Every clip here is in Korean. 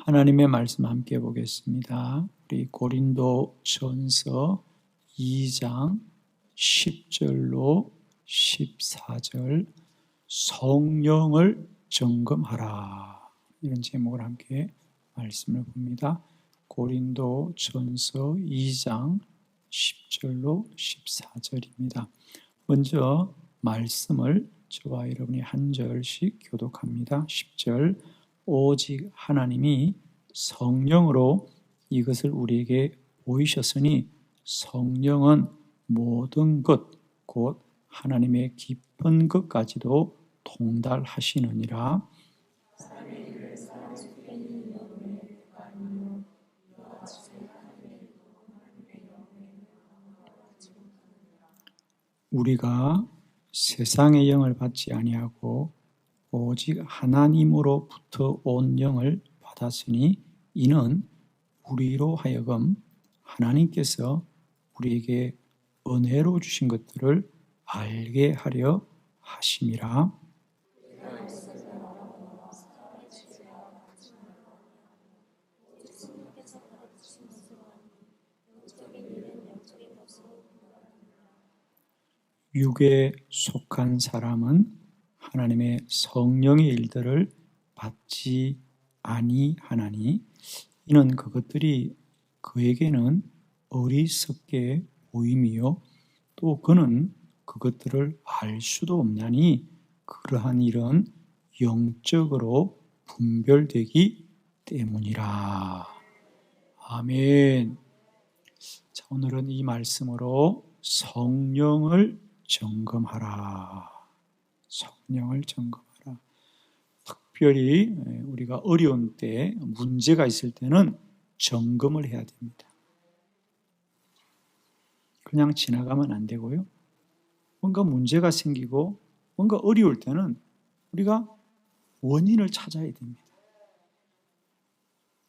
하나님의 말씀 함께 보겠습니다. 우리 고린도전서 2장 10절로 14절 성령을 점검하라, 이런 제목을 함께 말씀을 봅니다. 고린도전서 2장 10절로 14절입니다. 먼저 말씀을 저와 여러분이 한 절씩 교독합니다. 10절, 오직 하나님이 성령으로 이것을 우리에게 보이셨으니 성령은 모든 것 곧 하나님의 깊은 것까지도 통달하시느니라. 우리가 세상의 영을 받지 아니하고 오직 하나님으로부터 온 영을 받았으니 이는 우리로 하여금 하나님께서 우리에게 은혜로 주신 것들을 알게 하려 하심이라. 육에 속한 사람은 하나님의 성령의 일들을 받지 아니하나니 이는 그것들이 그에게는 어리석게 보임이요 또 그는 그것들을 알 수도 없나니 그러한 일은 영적으로 분별되기 때문이라. 아멘. 자, 오늘은 이 말씀으로 성령을 점검하라. 성령을 점검하라. 특별히 우리가 어려운 때, 문제가 있을 때는 점검을 해야 됩니다. 그냥 지나가면 안 되고요. 뭔가 문제가 생기고 뭔가 어려울 때는 우리가 원인을 찾아야 됩니다.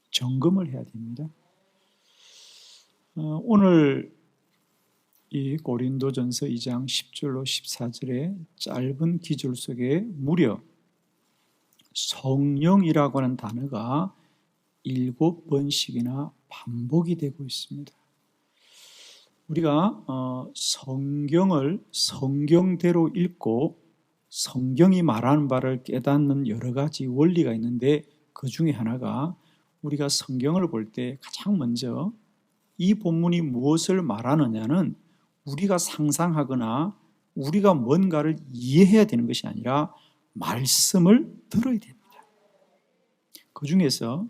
점검을 해야 됩니다. 오늘 이 고린도전서 2장 10절로 14절의 짧은 기줄 속에 무려 성령이라고 하는 단어가 7번씩이나 반복이 되고 있습니다. 우리가 성경을 성경대로 읽고 성경이 말하는 바를 깨닫는 여러 가지 원리가 있는데 그 중에 하나가 우리가 성경을 볼 때 가장 먼저 이 본문이 무엇을 말하느냐는 우리가 상상하거나 우리가 뭔가를 이해해야 되는 것이 아니라 말씀을 들어야 됩니다. 그 중에서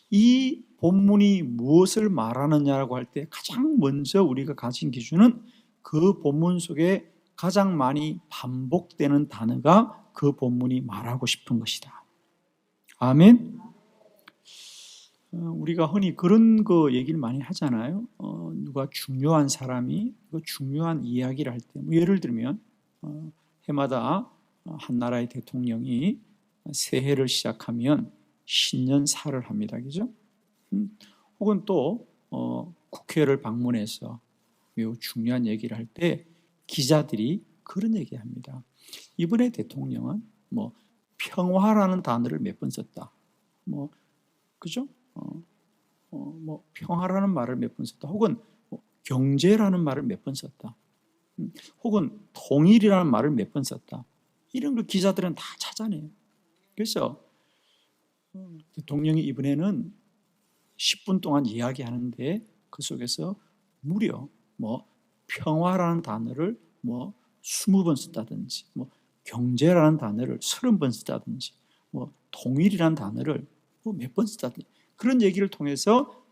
이 본문이 무엇을 말하느냐라고 할 때 가장 먼저 우리가 가진 기준은 그 본문 속에 가장 많이 반복되는 단어가 그 본문이 말하고 싶은 것이다. 아멘. 우리가 흔히 그런 거 얘기를 많이 하잖아요. 누가 중요한 사람이 중요한 이야기를 할 때, 예를 들면 해마다 한 나라의 대통령이 새해를 시작하면 신년사를 합니다, 그죠? 혹은 또 국회를 방문해서 매우 중요한 얘기를 할 때 기자들이 그런 얘기합니다. 이번에 대통령은 평화라는 단어를 몇 번 썼다. 그죠? 평화라는 말을 몇 번 썼다. 혹은 경제라는 말을 몇 번 썼다. 혹은 통일이라는 말을 몇 번 썼다. 이런 걸 기자들은 다 찾아내요. 그래서 대통령이 이번에는 10분 동안 이야기하는데 그 속에서 무려 평화라는 단어를 20번 썼다든지 경제라는 단어를 30번 썼다든지 통일이라는 단어를 몇 번 썼다든지 그런 얘기를 통해서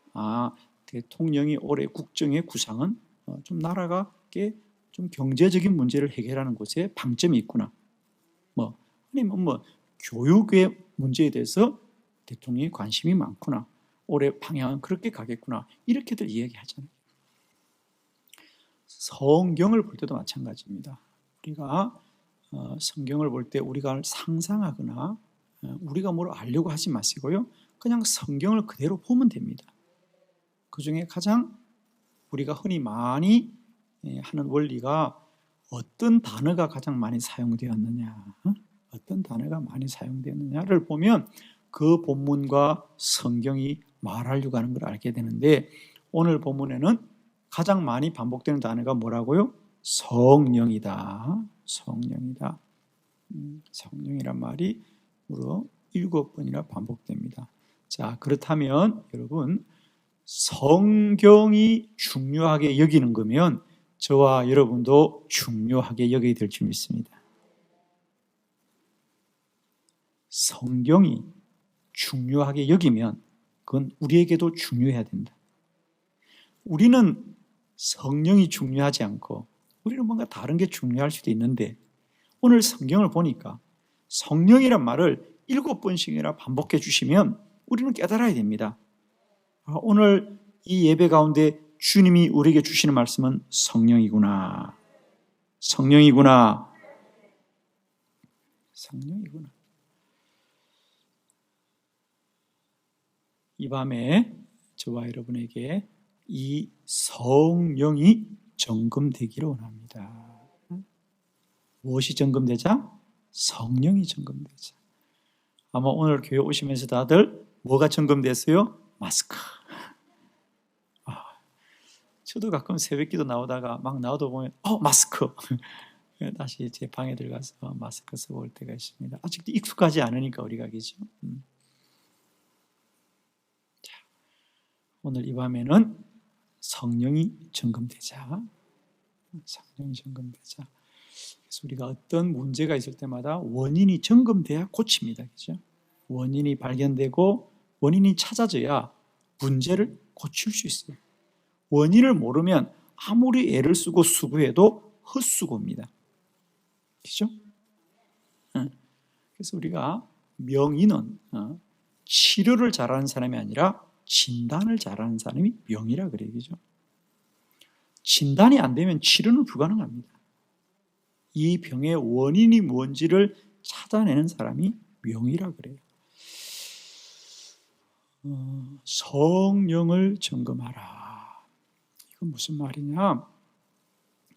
대통령이 올해 국정의 구상은 좀 나라가 좀 경제적인 문제를 해결하는 곳에 방점이 있구나. 아니면 교육의 문제에 대해서 대통령이 관심이 많구나. 올해 방향은 그렇게 가겠구나. 이렇게들 이야기하잖아요. 성경을 볼 때도 마찬가지입니다. 우리가 성경을 볼 때 우리가 상상하거나 우리가 뭘 알려고 하지 마시고요. 그냥 성경을 그대로 보면 됩니다. 그 중에 가장 우리가 흔히 많이 하는 원리가 어떤 단어가 가장 많이 사용되었느냐, 어떤 단어가 많이 사용되느냐를 보면 그 본문과 성경이 말하려고 하는 걸 알게 되는데, 오늘 본문에는 가장 많이 반복되는 단어가 뭐라고요? 성령이다. 성령이다. 성령이란 말이 무려 7번이나 반복됩니다. 자, 그렇다면 여러분, 성경이 중요하게 여기는 거면 저와 여러분도 중요하게 여기게 될 줄 믿습니다. 성경이 중요하게 여기면 그건 우리에게도 중요해야 된다. 우리는 성령이 중요하지 않고 우리는 뭔가 다른 게 중요할 수도 있는데, 오늘 성경을 보니까 성령이란 말을 7번씩이나 반복해 주시면 우리는 깨달아야 됩니다. 오늘 이 예배 가운데 주님이 우리에게 주시는 말씀은 성령이구나. 성령이구나. 성령이구나. 이 밤에 저와 여러분에게 이 성령이 점검되기를 원합니다. 무엇이 점검되자? 성령이 점검되자. 아마 오늘 교회 오시면서 다들 뭐가 점검됐어요? 마스크. 저도 가끔 새벽기도 나오다가 막 나와도 보면 마스크. 다시 제 방에 들어가서 마스크 쓰고 올 때가 있습니다. 아직도 익숙하지 않으니까 우리가, 그죠? 자, 오늘 이 밤에는 성령이 점검되자. 성령이 점검되자. 그래서 우리가 어떤 문제가 있을 때마다 원인이 점검돼야 고칩니다. 그죠? 원인이 발견되고 원인이 찾아져야 문제를 고칠 수 있어요. 원인을 모르면 아무리 애를 쓰고 수고해도 헛수고입니다. 그죠? 그래서 우리가 명의는 치료를 잘하는 사람이 아니라 진단을 잘하는 사람이 명의라 그래요. 그죠? 진단이 안 되면 치료는 불가능합니다. 이 병의 원인이 뭔지를 찾아내는 사람이 명의라 그래요. 성령을 점검하라. 이건 무슨 말이냐?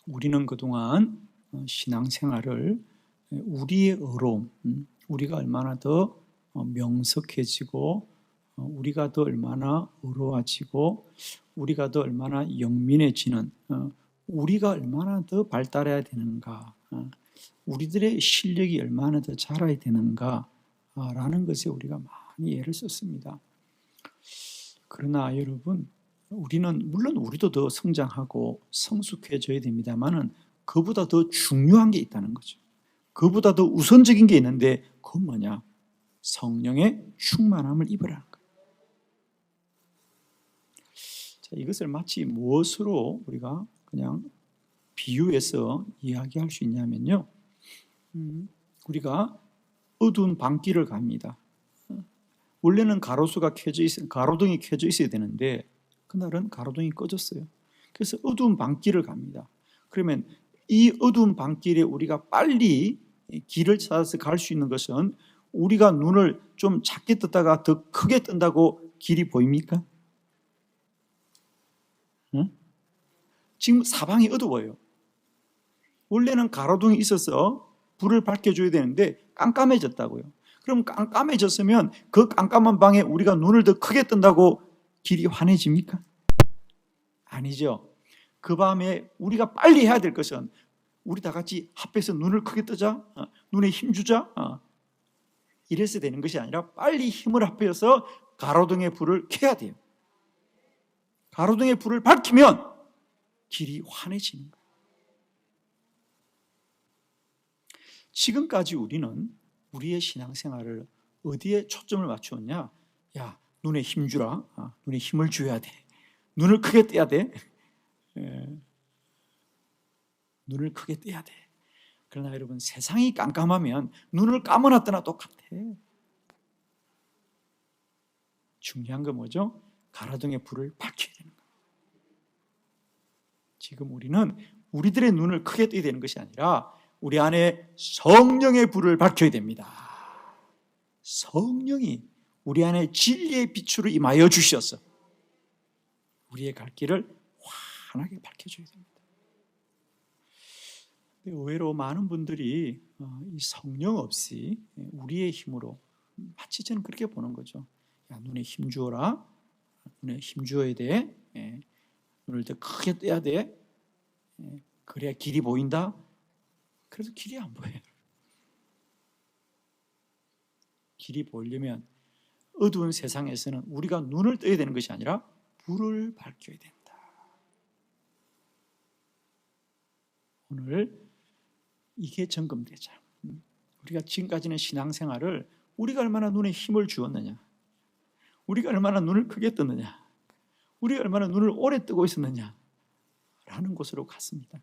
우리는 그동안 신앙생활을 우리의 어려움, 우리가 얼마나 더 명석해지고 우리가 더 얼마나 어려워지고 우리가 더 얼마나 영민해지는, 우리가 얼마나 더 발달해야 되는가, 우리들의 실력이 얼마나 더 자라야 되는가라는 것에 우리가 많이 애를 썼습니다. 그러나 여러분, 우리는 물론 우리도 더 성장하고 성숙해져야 됩니다만은 그보다 더 중요한 게 있다는 거죠. 그보다 더 우선적인 게 있는데 그건 뭐냐? 성령의 충만함을 입으라는 거예요. 자, 이것을 마치 무엇으로 우리가 그냥 비유해서 이야기할 수 있냐면요, 우리가 어두운 방길을 갑니다. 원래는 가로등이 켜져 있어야 되는데 그날은 가로등이 꺼졌어요. 그래서 어두운 방길을 갑니다. 그러면 이 어두운 방길에 우리가 빨리 길을 찾아서 갈 수 있는 것은 우리가 눈을 좀 작게 떴다가 더 크게 뜬다고 길이 보입니까? 응? 지금 사방이 어두워요. 원래는 가로등이 있어서 불을 밝혀줘야 되는데 깜깜해졌다고요. 그럼 깜깜해졌으면 그 깜깜한 방에 우리가 눈을 더 크게 뜬다고 길이 환해집니까? 아니죠. 그 밤에 우리가 빨리 해야 될 것은 우리 다 같이 합해서 눈을 크게 뜨자, 눈에 힘 주자, 이래서 되는 것이 아니라 빨리 힘을 합해서 가로등의 불을 켜야 돼요. 가로등의 불을 밝히면 길이 환해지는 거예요. 지금까지 우리는 우리의 신앙생활을 어디에 초점을 맞추었냐? 야, 눈에 힘 주라. 눈에 힘을 줘야 돼. 눈을 크게 떼야 돼. 눈을 크게 떼야 돼. 그러나 여러분, 세상이 깜깜하면 눈을 감아놨더나 똑같아. 중요한 건 뭐죠? 가로등의 불을 밝혀야 되는 거예요. 지금 우리는 우리들의 눈을 크게 떼야 되는 것이 아니라 우리 안에 성령의 불을 밝혀야 됩니다. 성령이 우리 안에 진리의 빛으로 임하여 주셔서 우리의 갈 길을 환하게 밝혀줘야 됩니다. 의외로 많은 분들이 이 성령 없이 우리의 힘으로, 마치 저는 그렇게 보는 거죠. 야, 눈에 힘 주어라. 눈에 힘 주어야 돼. 눈을 더 크게 떠야 돼. 그래야 길이 보인다. 그래도 길이 안 보여요. 길이 보이려면 어두운 세상에서는 우리가 눈을 떠야 되는 것이 아니라 불을 밝혀야 된다. 오늘 이게 점검되자. 우리가 지금까지는 신앙생활을 우리가 얼마나 눈에 힘을 주었느냐, 우리가 얼마나 눈을 크게 떴느냐, 우리가 얼마나 눈을 오래 뜨고 있었느냐 라는 곳으로 갔습니다.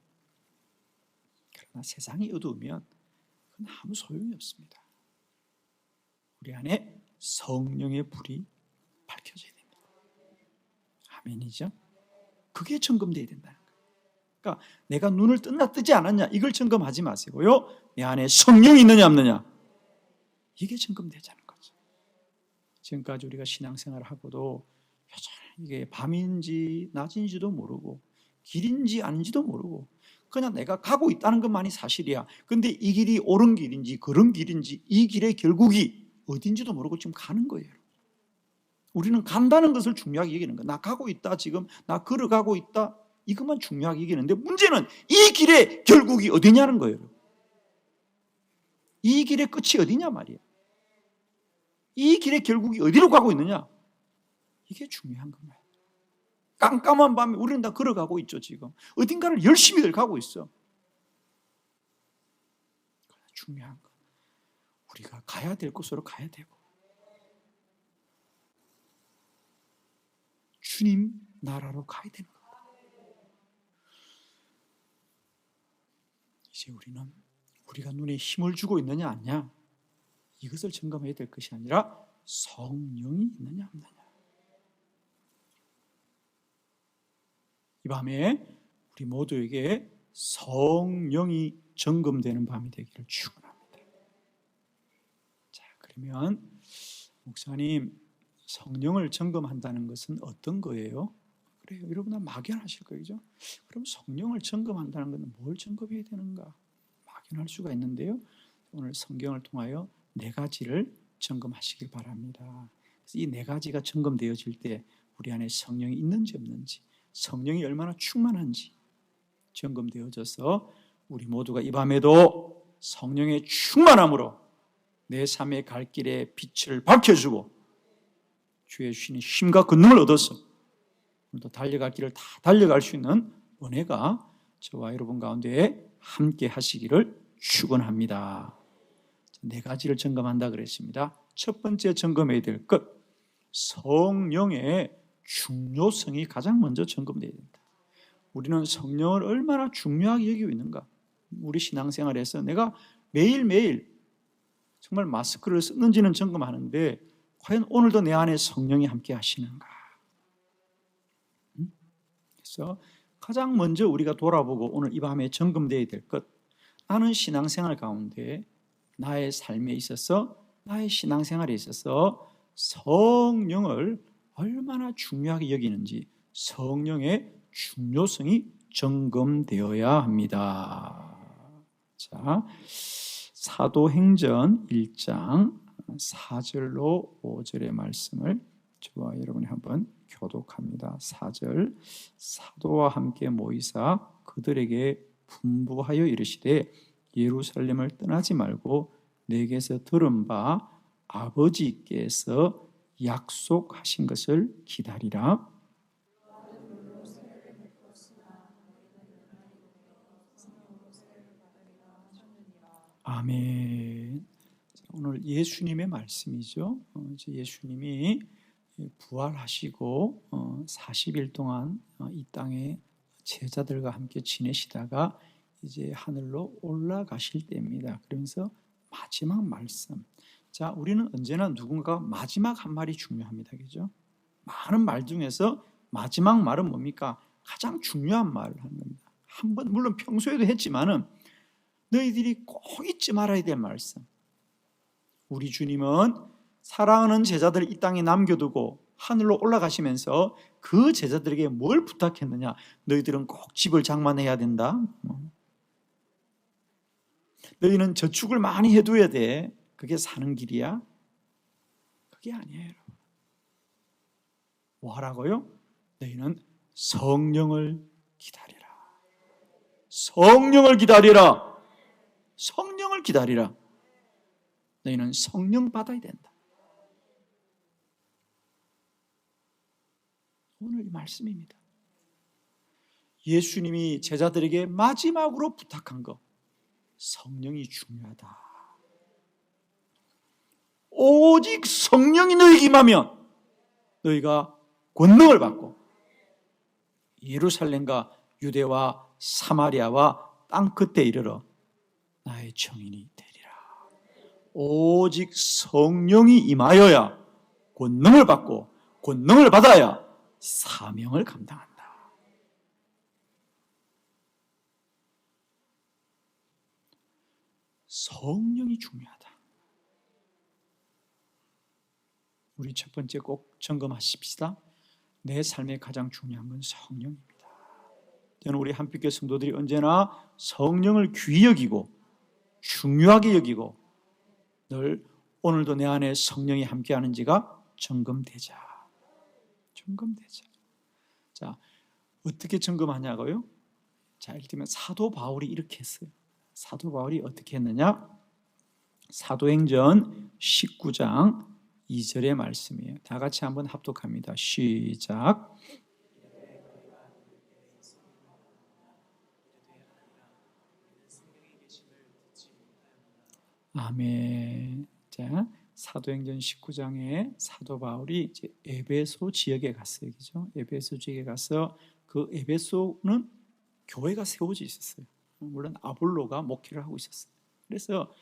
그러나 세상이 어두우면 그건 아무 소용이 없습니다. 우리 안에 성령의 불이 밝혀져야 됩니다. 아멘이죠? 그게 점검돼야 된다는 거예요. 그러니까 내가 눈을 떴나 뜨지 않았냐 이걸 점검하지 마시고요, 내 안에 성령이 있느냐 없느냐, 이게 점검되자는 거죠. 지금까지 우리가 신앙생활을 하고도 여전히 이게 밤인지 낮인지도 모르고 길인지 아닌지도 모르고 그냥 내가 가고 있다는 것만이 사실이야. 근데 이 길이 옳은 길인지 그런 길인지, 이 길의 결국이 어딘지도 모르고 지금 가는 거예요. 우리는 간다는 것을 중요하게 여기는 거야. 나 가고 있다, 지금 나 걸어가고 있다, 이것만 중요하게 여기는데, 문제는 이 길의 결국이 어디냐는 거예요. 이 길의 끝이 어디냐 말이야. 이 길의 결국이 어디로 가고 있느냐, 이게 중요한 겁니다. 깜깜한 밤에 우리는 다 걸어가고 있죠. 지금 어딘가를 열심히들 가고 있어. 중요한 거, 우리가 가야 될 곳으로 가야 되고, 주님 나라로 가야 되는 겁니다. 이제 우리는 우리가 눈에 힘을 주고 있느냐 아니냐, 이것을 점검해야 될 것이 아니라 성령이 있느냐 없느냐. 이 밤에 우리 모두에게 성령이 점검되는 밤이 되기를 축원합니다. 자, 그러면 목사님, 성령을 점검한다는 것은 어떤 거예요? 그래요, 여러분 막연하실 거죠. 그럼 성령을 점검한다는 것은 뭘 점검해야 되는가? 막연할 수가 있는데요, 오늘 성경을 통하여 4가지를 점검하시길 바랍니다. 이 4가지가 점검되어질 때 우리 안에 성령이 있는지 없는지, 성령이 얼마나 충만한지 점검되어져서 우리 모두가 이 밤에도 성령의 충만함으로 내 삶의 갈 길에 빛을 밝혀주고 주의 주시는 힘과 권능을 얻어서 또 달려갈 길을 다 달려갈 수 있는 은혜가 저와 여러분 가운데 함께 하시기를 축원합니다. 4가지를 점검한다 그랬습니다. 첫 번째 점검해야 될 것, 성령의 중요성이 가장 먼저 점검되어야 된다. 우리는 성령을 얼마나 중요하게 여기고 있는가. 우리 신앙생활에서 내가 매일매일 정말 마스크를 쓰는지는 점검하는데 과연 오늘도 내 안에 성령이 함께 하시는가. 그래서 가장 먼저 우리가 돌아보고 오늘 이 밤에 점검되어야 될 것, 나는 신앙생활 가운데 나의 삶에 있어서, 나의 신앙생활에 있어서 성령을 얼마나 중요하게 여기는지, 성령의 중요성이 점검되어야 합니다. 자, 사도행전 1장 4절로 5절의 말씀을 저와 여러분이 한번 교독합니다. 4절, 사도와 함께 모이사 그들에게 분부하여 이르시되 예루살렘을 떠나지 말고 내게서 들은 바 아버지께서 약속하신 것을 기다리라. 아멘. 오늘 예수님의 말씀이죠. 예수님이 부활하시고 40일 동안 이 땅에 제자들과 함께 지내시다가 이제 하늘로 올라가실 때입니다. 그러면서 마지막 말씀. 자, 우리는 언제나 누군가 마지막 한 말이 중요합니다. 그죠? 많은 말 중에서 마지막 말은 뭡니까? 가장 중요한 말을 하는 겁니다. 한번 물론 평소에도 했지만은 너희들이 꼭 잊지 말아야 될 말씀. 우리 주님은 사랑하는 제자들을 이 땅에 남겨두고 하늘로 올라가시면서 그 제자들에게 뭘 부탁했느냐? 너희들은 꼭 집을 장만해야 된다. 너희는 저축을 많이 해둬야 돼. 그게 사는 길이야? 그게 아니에요. 뭐 하라고요? 너희는 성령을 기다리라. 성령을 기다리라. 성령을 기다리라. 너희는 성령 받아야 된다. 오늘 이 말씀입니다. 예수님이 제자들에게 마지막으로 부탁한 것, 성령이 중요하다. 오직 성령이 너희에게 임하면 너희가 권능을 받고 예루살렘과 유대와 사마리아와 땅 끝에 이르러 나의 증인이 되리라. 오직 성령이 임하여야 권능을 받고 권능을 받아야 사명을 감당한다. 성령이 중요하다. 우리 첫 번째 꼭 점검하십시다. 내 삶에 가장 중요한 건 성령입니다. 저는 우리 한빛교회 성도들이 언제나 성령을 귀히 여기고 중요하게 여기고 늘 오늘도 내 안에 성령이 함께하는지가 점검되자. 자, 어떻게 점검하냐고요? 자, 예를 들면 사도 바울이 이렇게 했어요. 사도 바울이 어떻게 했느냐? 사도행전 19장 2절의 말씀이에요. 다 같이 한번 합독합니다. 시작. 아멘. 자, 사도행전 19장에 사도 바울이 이제 에베소 지역에 갔어요. 그죠? 에베소 지역에 가서 그 에베소는 교회가 세워져 있었어요. 물론 아볼로가 목회를 하고 있었어요. 그래서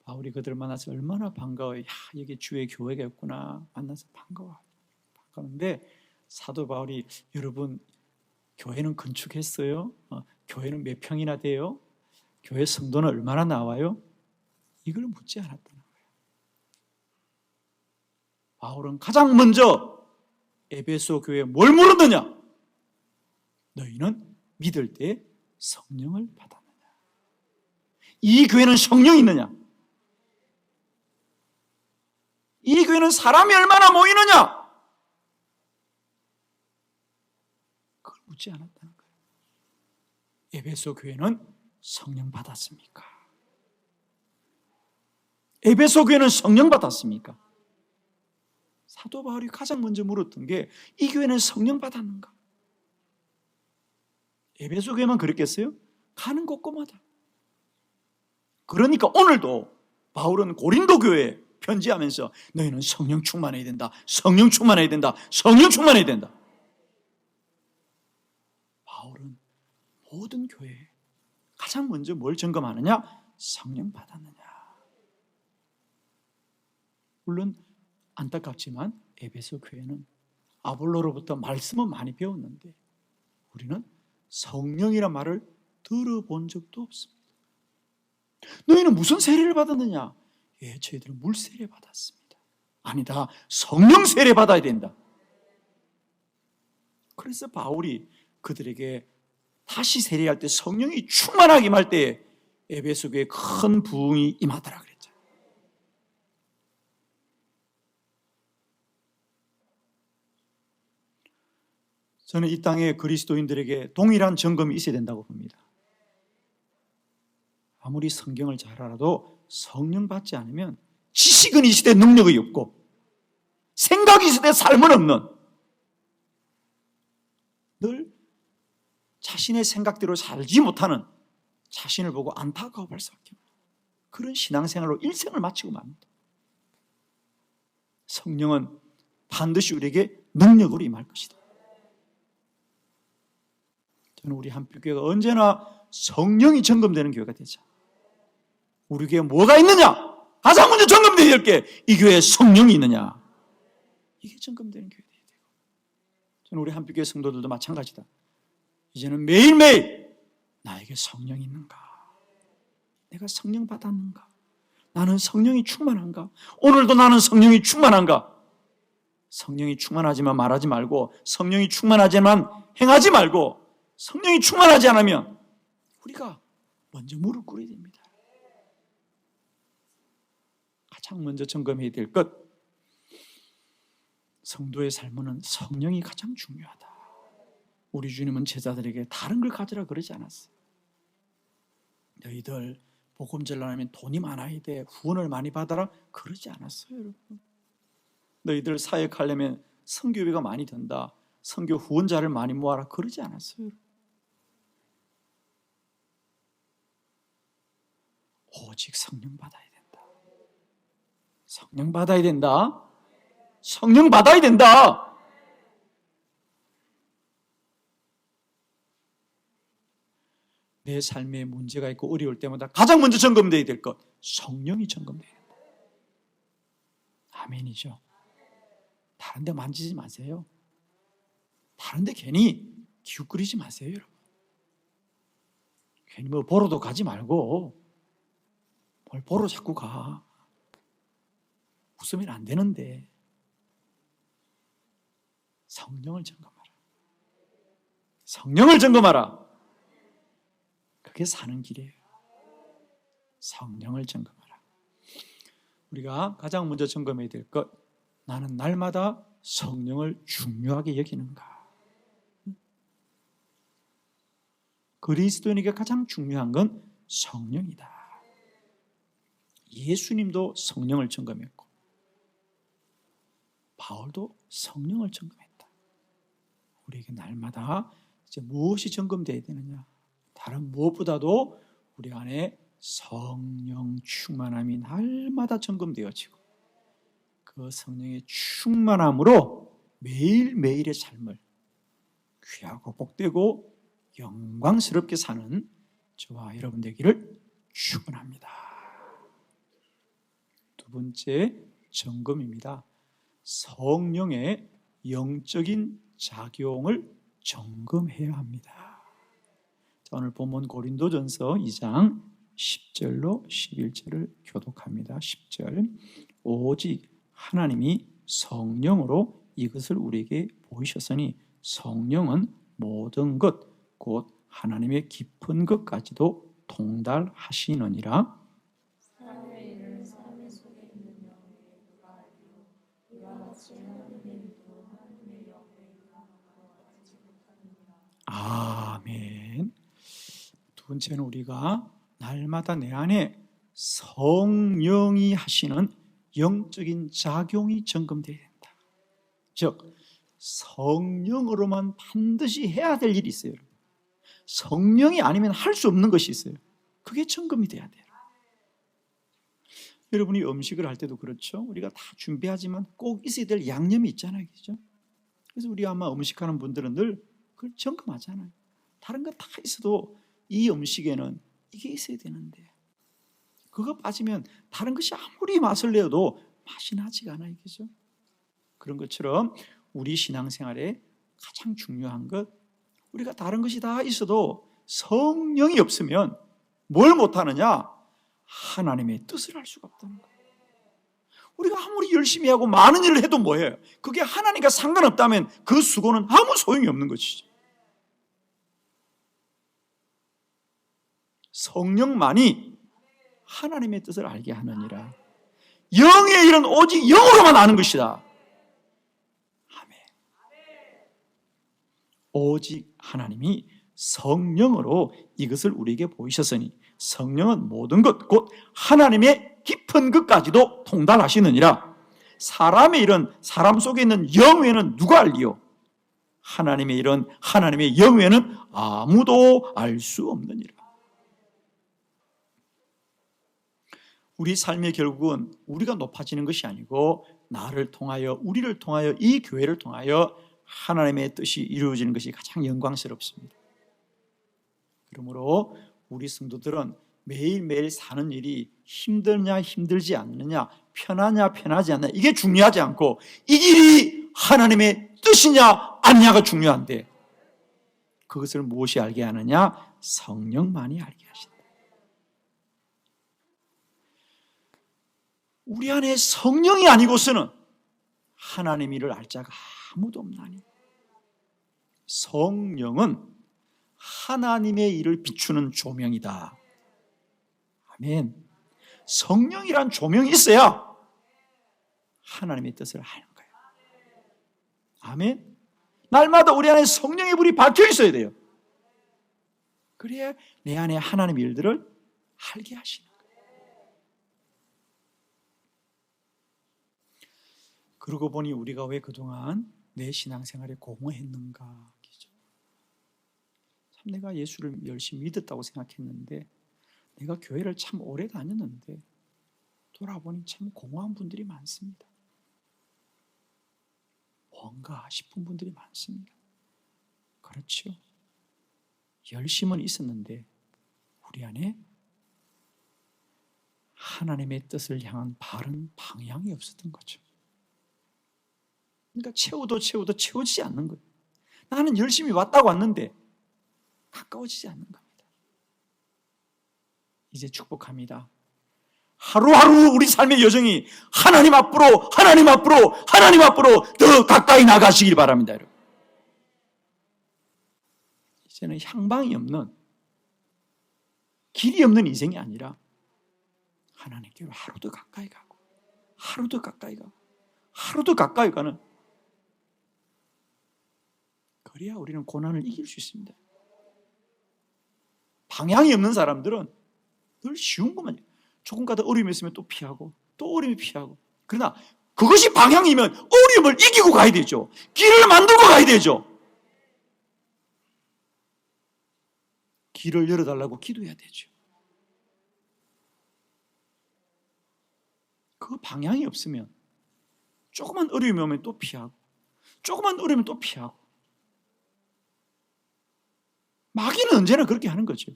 바울이 그들을 만나서 얼마나 반가워요. 야, 여기 주의 교회가 있구나. 만나서 반가운데 사도 바울이 여러분 교회는 건축했어요? 교회는 몇 평이나 돼요? 교회 성도는 얼마나 나와요? 이걸 묻지 않았다는 거예요. 바울은 가장 먼저 에베소 교회에 뭘 물었느냐? 너희는 믿을 때 성령을 받았느냐? 이 교회는 성령이 있느냐? 이 교회는 사람이 얼마나 모이느냐? 그걸 묻지 않았다는 거예요. 에베소 교회는 성령 받았습니까? 에베소 교회는 성령 받았습니까? 사도 바울이 가장 먼저 물었던 게 이 교회는 성령 받았는가? 에베소 교회만 그랬겠어요? 가는 곳곳마다. 그러니까 오늘도 바울은 고린도 교회에 편지하면서 너희는 성령 충만해야 된다. 성령 충만해야 된다. 성령 충만해야 된다. 바울은 모든 교회에 가장 먼저 뭘 점검하느냐? 성령 받았느냐. 물론 안타깝지만 에베소 교회는 아볼로로부터 말씀은 많이 배웠는데 우리는 성령이란 말을 들어본 적도 없습니다. 너희는 무슨 세례를 받았느냐? 예, 저희들은 물 세례 받았습니다. 아니다, 성령 세례 받아야 된다. 그래서 바울이 그들에게 다시 세례할 때 성령이 충만하게 임할 때에 에베소 교회에 큰 부흥이 임하더라 그랬죠. 저는 이 땅의 그리스도인들에게 동일한 점검이 있어야 된다고 봅니다. 아무리 성경을 잘 알아도 성령 받지 않으면 지식은 이 시대에 능력이 없고 생각이 이 시대에 삶은 없는, 늘 자신의 생각대로 살지 못하는 자신을 보고 안타까워할 수밖에 없는 그런 신앙생활로 일생을 마치고 맙니다. 성령은 반드시 우리에게 능력으로 임할 것이다. 저는 우리 한빛교회가 언제나 성령이 점검되는 교회가 되자. 우리 교회에 뭐가 있느냐? 가장 먼저 점검되어야 될 게 이 교회에 성령이 있느냐? 이게 점검되는 교회가 되어야 되고, 저는 우리 한빛교회 성도들도 마찬가지다. 이제는 매일매일 나에게 성령이 있는가? 내가 성령 받았는가? 나는 성령이 충만한가? 오늘도 나는 성령이 충만한가? 성령이 충만하지만 말하지 말고, 성령이 충만하지만 행하지 말고, 성령이 충만하지 않으면 우리가 먼저 무릎 꿇어야 됩니다. 가장 먼저 점검해야 될 것, 성도의 삶은 성령이 가장 중요하다. 우리 주님은 제자들에게 다른 걸 가져라 그러지 않았어요. 너희들 복음 전하려면 돈이 많아야 돼, 후원을 많이 받아라 그러지 않았어요. 여러분, 너희들 사역하려면 선교비가 많이 든다, 선교 후원자를 많이 모아라 그러지 않았어요. 오직 성령 받아야 된다. 성령 받아야 된다. 성령 받아야 된다. 내 삶에 문제가 있고 어려울 때마다 가장 먼저 점검되어야 될 것, 성령이 점검돼야 된다. 아멘이죠. 다른 데 만지지 마세요. 다른 데 괜히 기웃거리지 마세요, 여러분. 괜히 뭐 보러도 가지 말고 뭘 보러 자꾸 가. 웃으면 안 되는데. 성령을 점검하라. 성령을 점검하라. 그게 사는 길이에요. 성령을 점검하라. 우리가 가장 먼저 점검해야 될 것, 나는 날마다 성령을 중요하게 여기는가? 그리스도인에게 가장 중요한 건 성령이다. 예수님도 성령을 점검했고 바울도 성령을 점검했다. 우리에게 날마다 이제 무엇이 점검되어야 되느냐? 다른 무엇보다도 우리 안에 성령 충만함이 날마다 점검되어지고 그 성령의 충만함으로 매일매일의 삶을 귀하고 복되고 영광스럽게 사는 저와 여러분 되기를 축원합니다. 두 번째 점검입니다. 성령의 영적인 작용을 점검해야 합니다. 자, 오늘 본문 고린도전서 2장 10절로 11절을 교독합니다. 10절, 오직 하나님이 성령으로 이것을 우리에게 보이셨으니 성령은 모든 것 곧 하나님의 깊은 것까지도 통달하시느니라. 사람의 일은 사람의 속에 있는 영에 누가 알리요? 이와 같이 하나님의 일도 하나님의 영에 알지 못하느니라. 아멘. 두 번째는 우리가 날마다 내 안에 성령이 하시는 영적인 작용이 점검되어야 된다. 즉 성령으로만 반드시 해야 될 일이 있어요. 성령이 아니면 할 수 없는 것이 있어요. 그게 점검이 돼야 돼요. 여러분이 음식을 할 때도 그렇죠. 우리가 다 준비하지만 꼭 있어야 될 양념이 있잖아요. 그렇죠? 그래서 우리 아마 음식하는 분들은 늘 그걸 점검하잖아요. 다른 거 다 있어도 이 음식에는 이게 있어야 되는데 그거 빠지면 다른 것이 아무리 맛을 내어도 맛이 나지가 않아요. 그렇죠? 그런 것처럼 우리 신앙생활에 가장 중요한 것, 우리가 다른 것이 다 있어도 성령이 없으면 뭘 못하느냐? 하나님의 뜻을 할 수가 없다는 거예요. 우리가 아무리 열심히 하고 많은 일을 해도 뭐예요? 그게 하나님과 상관없다면 그 수고는 아무 소용이 없는 것이죠. 성령만이 하나님의 뜻을 알게 하느니라. 영의 일은 오직 영으로만 아는 것이다. 아멘. 오직 하나님이 성령으로 이것을 우리에게 보이셨으니 성령은 모든 것 곧 하나님의 깊은 것까지도 통달하시느니라. 사람의 일은 사람 속에 있는 영 외에는 누가 알리요? 하나님의 일은 하나님의 영 외에는 아무도 알 수 없느니라. 우리 삶의 결국은 우리가 높아지는 것이 아니고 나를 통하여, 우리를 통하여, 이 교회를 통하여 하나님의 뜻이 이루어지는 것이 가장 영광스럽습니다. 그러므로 우리 성도들은 매일매일 사는 일이 힘드냐 힘들지 않느냐, 편하냐 편하지 않느냐, 이게 중요하지 않고 이 길이 하나님의 뜻이냐 아니냐가 중요한데, 그것을 무엇이 알게 하느냐? 성령만이 알게 하신다. 우리 안에 성령이 아니고서는 하나님 일을 알 자가 아무도 없나니. 성령은 하나님의 일을 비추는 조명이다. 아멘. 성령이란 조명이 있어야 하나님의 뜻을 하는 거예요. 아멘. 날마다 우리 안에 성령의 불이 밝혀 있어야 돼요. 그래야 내 안에 하나님의 일들을 알게 하시는 거예요. 그러고 보니 우리가 왜 그동안 내 신앙생활에 공허했는가? 참 내가 예수를 열심히 믿었다고 생각했는데, 내가 교회를 참 오래 다녔는데 돌아보니 참 공허한 분들이 많습니다. 뭔가 싶은 분들이 많습니다. 그렇죠. 열심은 있었는데 우리 안에 하나님의 뜻을 향한 바른 방향이 없었던 거죠. 그러니까 채워도 채워지지 않는 거예요. 나는 열심히 왔는데 가까워지지 않는 겁니다. 이제 축복합니다. 하루하루 우리 삶의 여정이 하나님 앞으로 더 가까이 나가시길 바랍니다. 여러분. 이제는 향방이 없는, 길이 없는 인생이 아니라 하나님께로 하루 더 가까이 가고 하루 더 가까이 가고 하루 더 가까이 가는, 그래야 우리는 고난을 이길 수 있습니다. 방향이 없는 사람들은 늘 쉬운 것만, 조금 가다 어려움이 있으면 또 피하고 또 어려움이 피하고. 그러나 그것이 방향이면 어려움을 이기고 가야 되죠. 길을 만들고 가야 되죠. 길을 열어달라고 기도해야 되죠. 그 방향이 없으면 조그만 어려움이 오면 또 피하고 조그만 어려움이 또 피하고. 마귀는 언제나 그렇게 하는 거죠.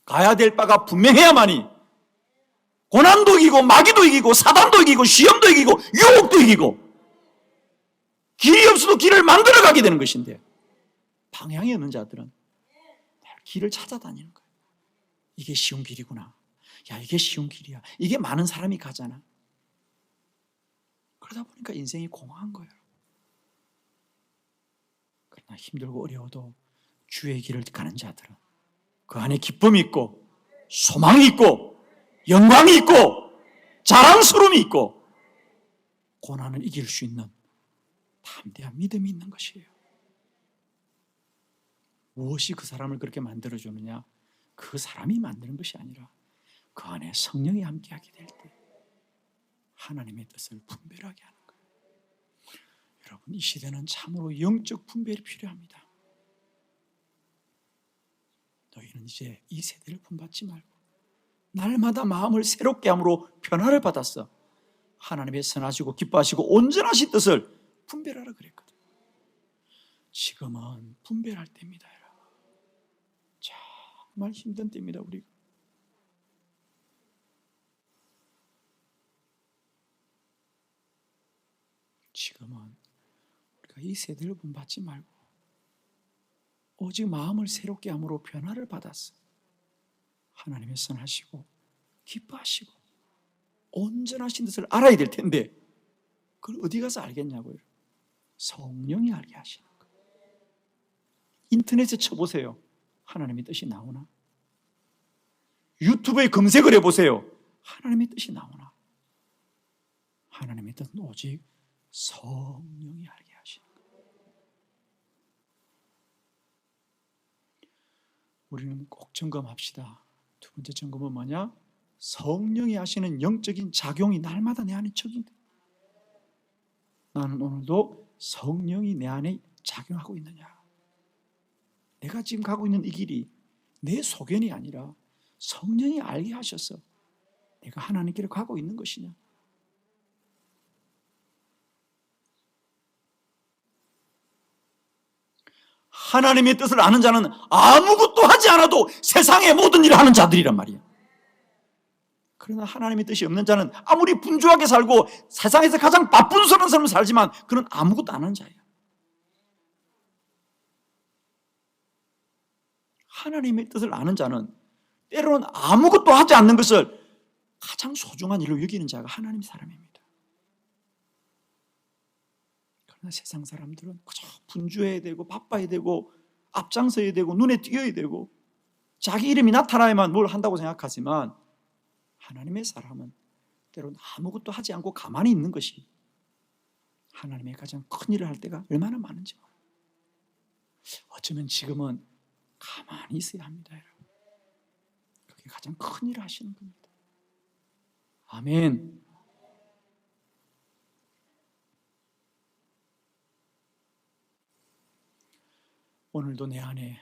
가야 될 바가 분명해야만이 고난도 이기고 마귀도 이기고 사단도 이기고 시험도 이기고 유혹도 이기고, 길이 없어도 길을 만들어가게 되는 것인데, 방향이 없는 자들은 길을 찾아다니는 거예요. 이게 쉬운 길이구나. 야, 이게 쉬운 길이야. 이게 많은 사람이 가잖아. 그러다 보니까 인생이 공허한 거예요. 그러나 힘들고 어려워도 주의 길을 가는 자들은 그 안에 기쁨이 있고 소망이 있고 영광이 있고 자랑스러움이 있고 고난을 이길 수 있는 담대한 믿음이 있는 것이에요. 무엇이 그 사람을 그렇게 만들어주느냐? 그 사람이 만드는 것이 아니라 그 안에 성령이 함께하게 될 때 하나님의 뜻을 분별하게 하는 거예요. 여러분, 이 시대는 참으로 영적 분별이 필요합니다. 너희는 이제 이 세대를 본받지 말고 날마다 마음을 새롭게 함으로 변화를 받았어. 하나님의 선하시고 기뻐하시고 온전하신 뜻을 분별하라 그랬거든. 지금은 분별할 때입니다. 여러분. 정말 힘든 때입니다. 우리가. 지금은 우리가 이 세대를 본받지 말고 오직 마음을 새롭게 함으로 변화를 받았어. 하나님의 선하시고 기뻐하시고 온전하신 뜻을 알아야 될 텐데 그걸 어디 가서 알겠냐고요. 성령이 알게 하시는 거예요. 인터넷에 쳐보세요. 하나님의 뜻이 나오나? 유튜브에 검색을 해보세요. 하나님의 뜻이 나오나? 하나님의 뜻은 오직 성령이 알게 하시는 거예요. 우리는 꼭 점검합시다. 두 번째 점검은 뭐냐? 성령이 하시는 영적인 작용이 날마다 내 안에 적용돼. 나는 오늘도 성령이 내 안에 작용하고 있느냐? 내가 지금 가고 있는 이 길이 내 소견이 아니라 성령이 알게 하셔서 내가 하나님께로 가고 있는 것이냐? 하나님의 뜻을 아는 자는 아무것도 하지 않아도 세상의 모든 일을 하는 자들이란 말이에요. 그러나 하나님의 뜻이 없는 자는 아무리 분주하게 살고 세상에서 가장 바쁜 삶을 살지만 그는 아무것도 안 하는 자예요. 하나님의 뜻을 아는 자는 때로는 아무것도 하지 않는 것을 가장 소중한 일로 여기는 자가 하나님 사람입니다. 그러나 세상 사람들은 그저 분주해야 되고 바빠야 되고 앞장서야 되고 눈에 띄어야 되고 자기 이름이 나타나야만 뭘 한다고 생각하지만 하나님의 사람은 때로는 아무것도 하지 않고 가만히 있는 것이 하나님의 가장 큰 일을 할 때가 얼마나 많은지 몰라요. 어쩌면 지금은 가만히 있어야 합니다, 여러분. 그게 가장 큰 일을 하시는 겁니다. 아멘. 오늘도 내 안에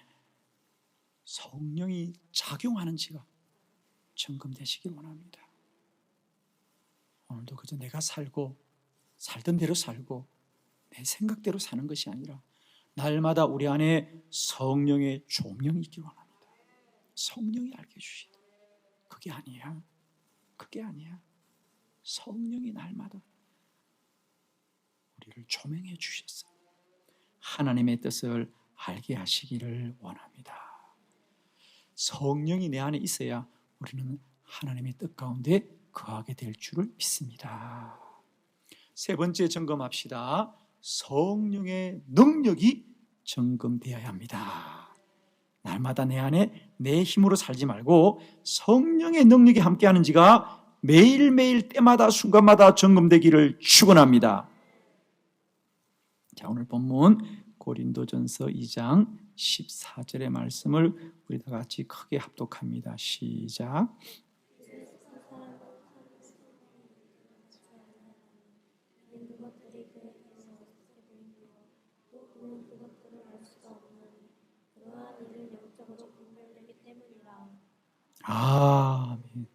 성령이 작용하는지가 점검되시길 원합니다. 오늘도 그저 내가 살던 대로 살고 내 생각대로 사는 것이 아니라 날마다 우리 안에 성령의 조명이 있길 원합니다. 성령이 알게 해주시다. 그게 아니야. 그게 아니야. 성령이 날마다 우리를 조명해 주셨어요. 하나님의 뜻을 알게 하시기를 원합니다. 성령이 내 안에 있어야 우리는 하나님의 뜻 가운데 거하게 될 줄을 믿습니다. 세 번째 점검합시다. 성령의 능력이 점검되어야 합니다. 날마다 내 안에 내 힘으로 살지 말고 성령의 능력이 함께하는지가 매일매일 때마다 순간마다 점검되기를 축원합니다. 자, 오늘 본문 고린도전서 2장 14절의 말씀을 우리 다 같이 크게 합독합니다. 시작. 아멘.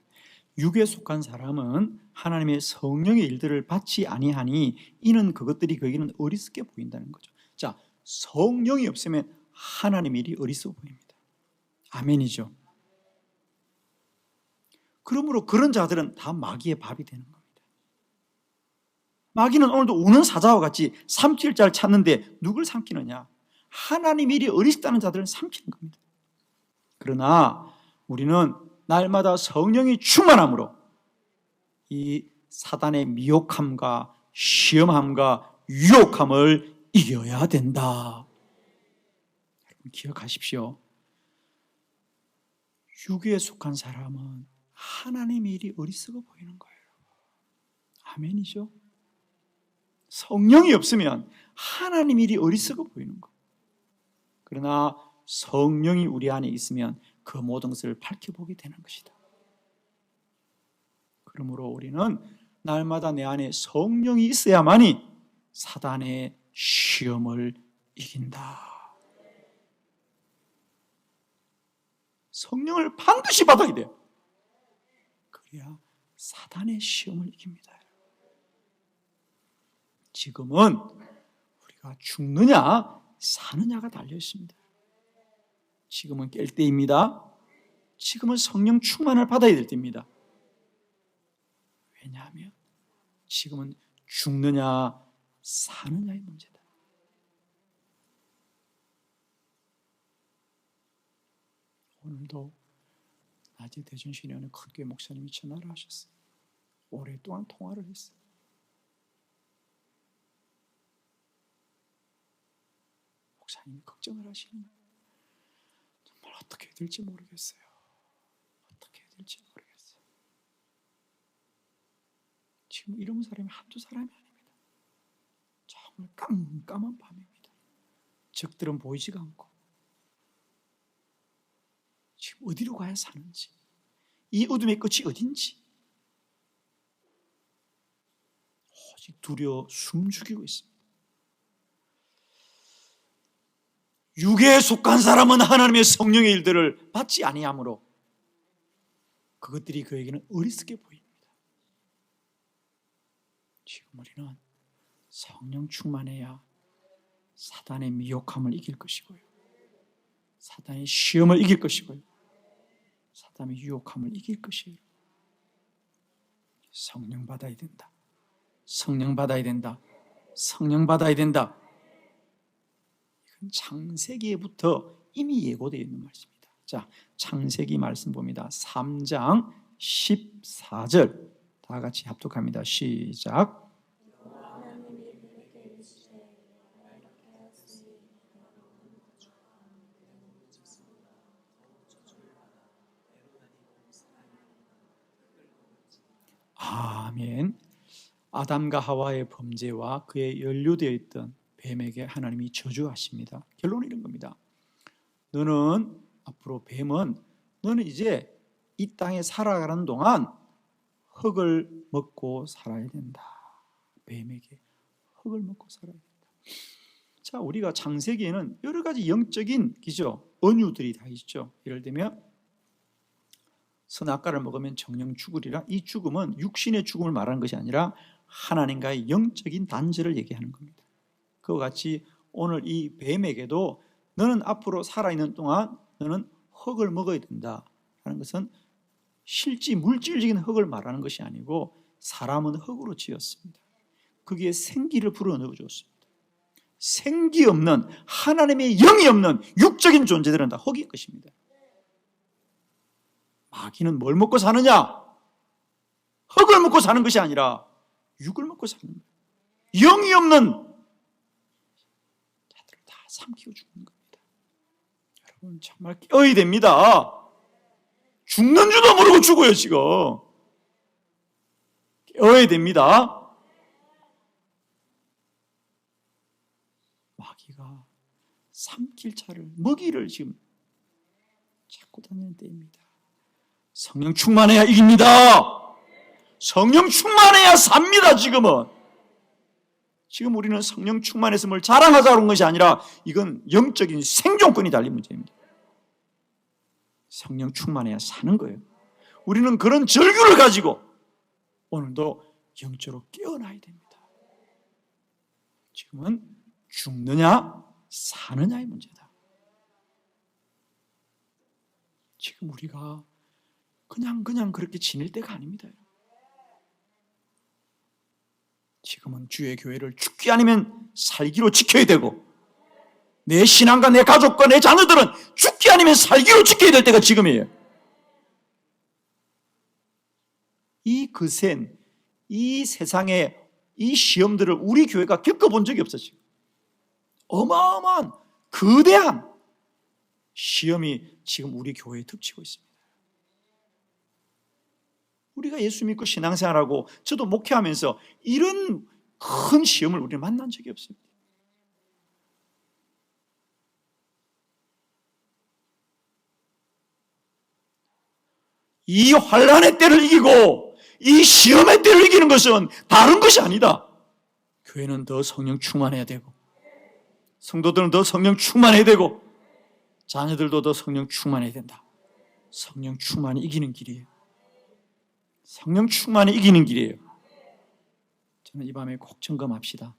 육에 속한 사람은 하나님의 성령의 일들을 받지 아니하니 이는 그것들이 그에게는 어리석게 보인다는 거죠. 자, 성령이 없으면 하나님의 일이 어리석어 보입니다. 아멘이죠. 그러므로 그런 자들은 다 마귀의 밥이 되는 겁니다. 마귀는 오늘도 우는 사자와 같이 삼킬 자를 찾는데 누굴 삼키느냐? 하나님의 일이 어리석다는 자들은 삼키는 겁니다. 그러나 우리는 날마다 성령이 충만함으로 이 사단의 미혹함과 시험함과 유혹함을 이겨야 된다. 여러분 기억하십시오. 육에 속한 사람은 하나님의 일이 어리석어 보이는 거예요. 아멘이죠. 성령이 없으면 하나님의 일이 어리석어 보이는 거예요. 그러나 성령이 우리 안에 있으면 그 모든 것을 밝혀보게 되는 것이다. 그러므로 우리는 날마다 내 안에 성령이 있어야만이 사단의 시험을 이긴다. 성령을 반드시 받아야 돼요. 그래야 사단의 시험을 이깁니다. 지금은 우리가 죽느냐 사느냐가 달려 있습니다. 지금은 깰 때입니다. 지금은 성령 충만을 받아야 될 때입니다. 왜냐하면 지금은 죽느냐 사느냐의 문제다. 오늘도 낮에 대전신의원의 큰 교회 목사님이 전화를 하셨어요. 오랫동안 통화를 했어요. 목사님이 걱정을 하시는 거예요. 정말 어떻게 해야 될지 모르겠어요. 어떻게 해야 될지 모르겠어요. 지금 이런 사람이 한두 사람이 아닙니다. 정말 깜깜한 밤입니다. 적들은 보이지가 않고 지금 어디로 가야 사는지, 이 어둠의 끝이 어딘지 오직 두려워 숨죽이고 있습니다. 육에 속한 사람은 하나님의 성령의 일들을 받지 아니하므로 그것들이 그에게는 어리석게 보입니다. 지금 우리는 성령 충만해야 사단의 미혹함을 이길 것이고요, 사단의 시험을 이길 것이고요, 사단의 유혹함을 이길 것이에요. 성령 받아야 된다. 성령 받아야 된다. 성령 받아야 된다. 이건 창세기에부터 이미 예고되어 있는 말씀입니다. 자, 창세기 말씀 봅니다. 3장 14절 다 같이 합독합니다. 시작. 아멘. 아담과 하와의 범죄와 그에 연루되어 있던 뱀에게 하나님이 저주하십니다. 결론은 이런 겁니다. 너는 앞으로 뱀은 너는 이제 이 땅에 살아가는 동안 흙을 먹고 살아야 된다. 뱀에게 흙을 먹고 살아야 된다. 자, 우리가 창세기에는 여러 가지 영적인 언유들이 다 있죠. 예를 들면 선악과를 먹으면 정령 죽으리라. 이 죽음은 육신의 죽음을 말하는 것이 아니라 하나님과의 영적인 단절을 얘기하는 겁니다. 그와 같이 오늘 이 뱀에게도 너는 앞으로 살아있는 동안 너는 흙을 먹어야 된다라는 것은 실제 물질적인 흙을 말하는 것이 아니고 사람은 흙으로 지었습니다. 거기에 생기를 불어넣어 줬습니다. 생기 없는 하나님의 영이 없는 육적인 존재들은 다 흙일 것입니다. 마귀는 뭘 먹고 사느냐? 흙을 먹고 사는 것이 아니라 육을 먹고 사는 거예요. 영이 없는 자들을 다 삼키고 죽는 겁니다. 여러분 정말 깨어야 됩니다. 죽는 줄도 모르고 죽어요 지금. 깨어야 됩니다. 마귀가 삼킬 차를 먹이를 지금 찾고 다니는 때입니다. 성령 충만해야 이깁니다. 성령 충만해야 삽니다. 지금 우리는 성령 충만했음을 자랑하자고 하는 것이 아니라 이건 영적인 생존권이 달린 문제입니다. 성령 충만해야 사는 거예요. 우리는 그런 절규를 가지고 오늘도 영적으로 깨어나야 됩니다. 지금은 죽느냐 사느냐의 문제다. 지금 우리가 그냥 그렇게 지낼 때가 아닙니다. 지금은 주의 교회를 죽기 아니면 살기로 지켜야 되고 내 신앙과 내 가족과 내 자녀들은 죽기 아니면 살기로 지켜야 될 때가 지금이에요. 이 거센 이 세상의 이 시험들을 우리 교회가 겪어본 적이 없었어요. 어마어마한 거대한 시험이 지금 우리 교회에 덮치고 있습니다. 우리가 예수 믿고 신앙생활하고 저도 목회하면서 이런 큰 시험을 우리는 만난 적이 없습니다. 이 환난의 때를 이기고 이 시험의 때를 이기는 것은 다른 것이 아니다. 교회는 더 성령 충만해야 되고 성도들은 더 성령 충만해야 되고 자녀들도 더 성령 충만해야 된다. 성령 충만이 이기는 길이에요. 성령 충만이 이기는 길이에요. 저는 이 밤에 꼭 점검합시다.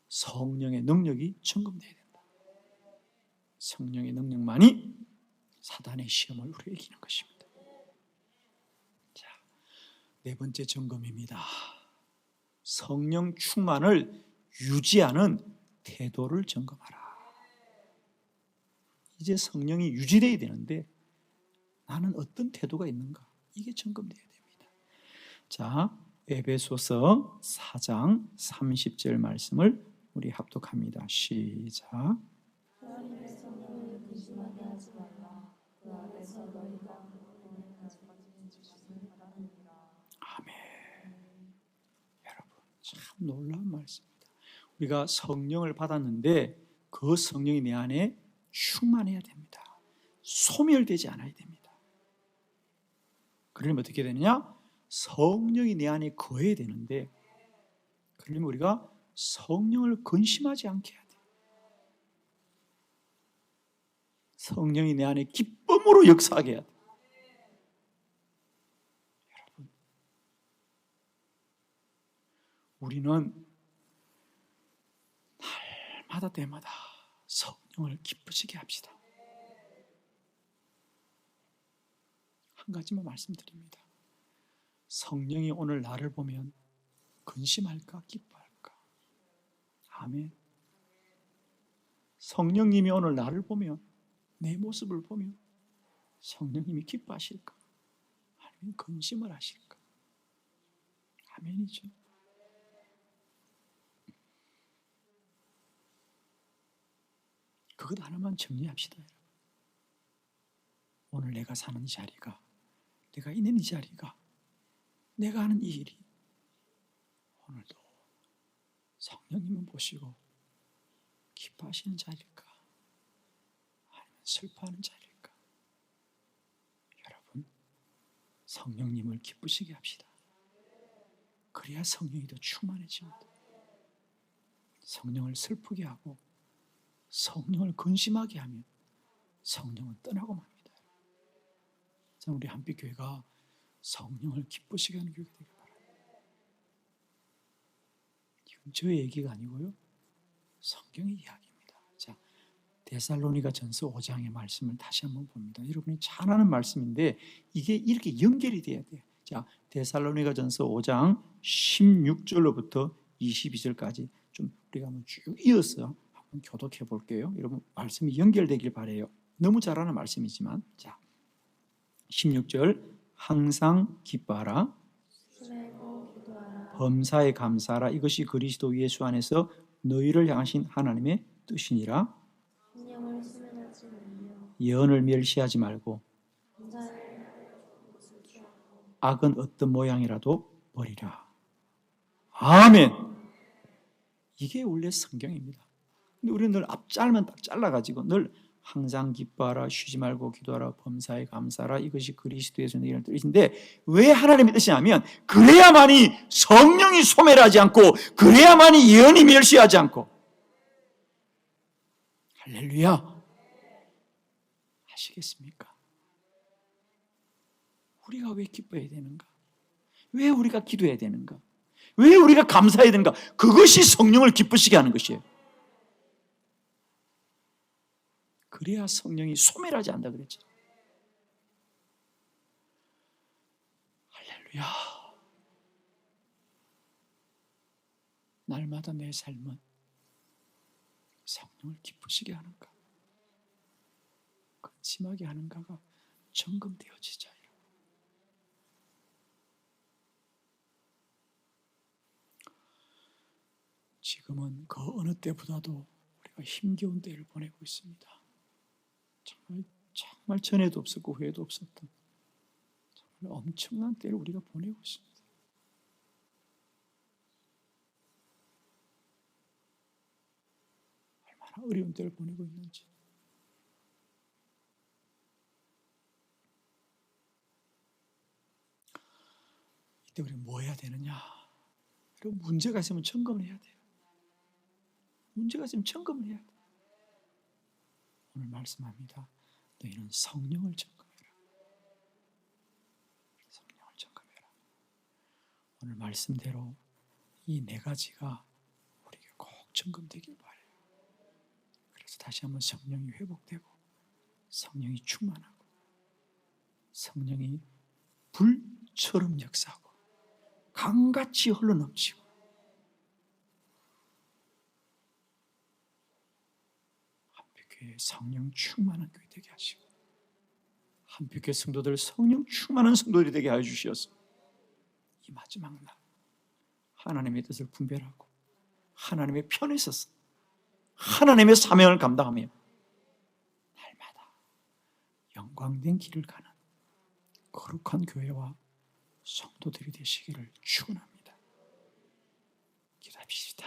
성령의 능력이 점검돼야 된다. 성령의 능력만이 사단의 시험을 우리가 이기는 것입니다. 자, 네 번째 점검입니다. 성령 충만을 유지하는 태도를 점검하라. 이제 성령이 유지되어야 되는데 나는 어떤 태도가 있는가? 이게 점검돼야 됩니다. 자, 에베소서 4장 30절 말씀을 우리 합독합니다. 시작. 하나님의 성령을 근심하게 하지 말라. 그 안에서 너희가 복음을 가지고 주시는 바라느니라. 아멘. 여러분 참 놀라운 말씀입니다. 우리가 성령을 받았는데 그 성령이 내 안에 충만해야 됩니다. 소멸되지 않아야 됩니다. 그러면 어떻게 되느냐? 성령이 내 안에 거해야 되는데 그러면 우리가 성령을 근심하지 않게 해야 돼요. 성령이 내 안에 기쁨으로 역사하게 해야 돼요. 여러분, 우리는 날마다 때마다 성령을 기쁘시게 합시다. 한 가지만 말씀드립니다. 성령이 오늘 나를 보면 근심할까 기뻐할까? 아멘. 성령님이 오늘 나를 보면 내 모습을 보면 성령님이 기뻐하실까? 아니면 근심을 하실까? 아멘이죠. 그것 하나만 정리합시다. 오늘 내가 사는 이 자리가 내가 있는 이 자리가 내가 하는 이 일이 오늘 성령님은 보시고 기뻐하시는 자일까? 아니면 슬퍼하는 자일까? 여러분, 성령님을 기쁘시게 합시다. 그래야 성령이 더 충만해집니다. 성령을 슬프게 하고 성령을 근심하게 하면 성령은 떠나고 맙니다. 자, 우리 한빛교회가 성령을 기쁘시게 하는 교회가 되길 바랍니다. 이건 저의 얘기가 아니고요, 성경의 이야기입니다. 자, 데살로니가 전서 5장의 말씀을 다시 한번 봅니다. 여러분이 잘 아는 말씀인데 이게 이렇게 연결이 돼야 돼요. 자, 데살로니가 전서 5장 16절로부터 22절까지 좀 우리가 한번 쭉 이어서 한번 교독해 볼게요. 여러분, 말씀이 연결되길 바라요. 너무 잘 아는 말씀이지만, 자, 16절, 항상 기뻐하라, 힘내고 기도하라. 범사에 감사하라. 이것이 그리스도 예수 안에서 너희를 향하신 하나님의 뜻이니라. 성령을 수면하지 말며 예언을 멸시하지 말고 감사를 하여 것을 취하고 악은 어떤 모양이라도 버리라. 아멘. 이게 원래 성경입니다. 근데 우리는 늘 앞짤만 딱 잘라가지고 늘 항상 기뻐하라, 쉬지 말고 기도하라, 범사에 감사하라. 이것이 그리스도의 손의 뜻인데, 왜 하나님의 뜻이냐면 그래야만이 성령이 소멸하지 않고, 그래야만이 예언이 멸시하지 않고. 할렐루야. 아시겠습니까? 우리가 왜 기뻐해야 되는가? 왜 우리가 기도해야 되는가? 왜 우리가 감사해야 되는가? 그것이 성령을 기쁘시게 하는 것이에요. 그래야 성령이 소멸하지 않는다 그랬죠. 할렐루야. 날마다 내 삶은 성령을 기쁘시게 하는가, 근심하게 하는가가 점검되어지자. 지금은 그 어느 때보다도 우리가 힘겨운 때를 보내고 있습니다. 정말 전에도 없었고 후에도 없었던 정말 엄청난 때를 우리가 보내고 있습니다. 얼마나 어려운 때를 보내고 있는지. 이때 우리가 뭐 해야 되느냐? 여러분, 문제가 있으면 점검을 해야 돼요. 문제가 있으면 점검을 해야 돼요. 오늘 말씀합니다. 너희는 성령을 점검해라. 성령을 점검해라. 오늘 말씀대로 이 네 가지가 우리에게 꼭 점검되길 바라요. 그래서 다시 한번 성령이 회복되고, 성령이 충만하고, 성령이 불처럼 역사하고, 강같이 흘러넘치고, 한빛교회 성령 충만한 교회 되게 하시고, 한빛교회 성도들 성령 충만한 성도들이 되게 하여 주시어서 이 마지막 날 하나님의 뜻을 분별하고 하나님의 편에 서서 하나님의 사명을 감당하며 날마다 영광된 길을 가는 거룩한 교회와 성도들이 되시기를 축원합니다. 기도합시다.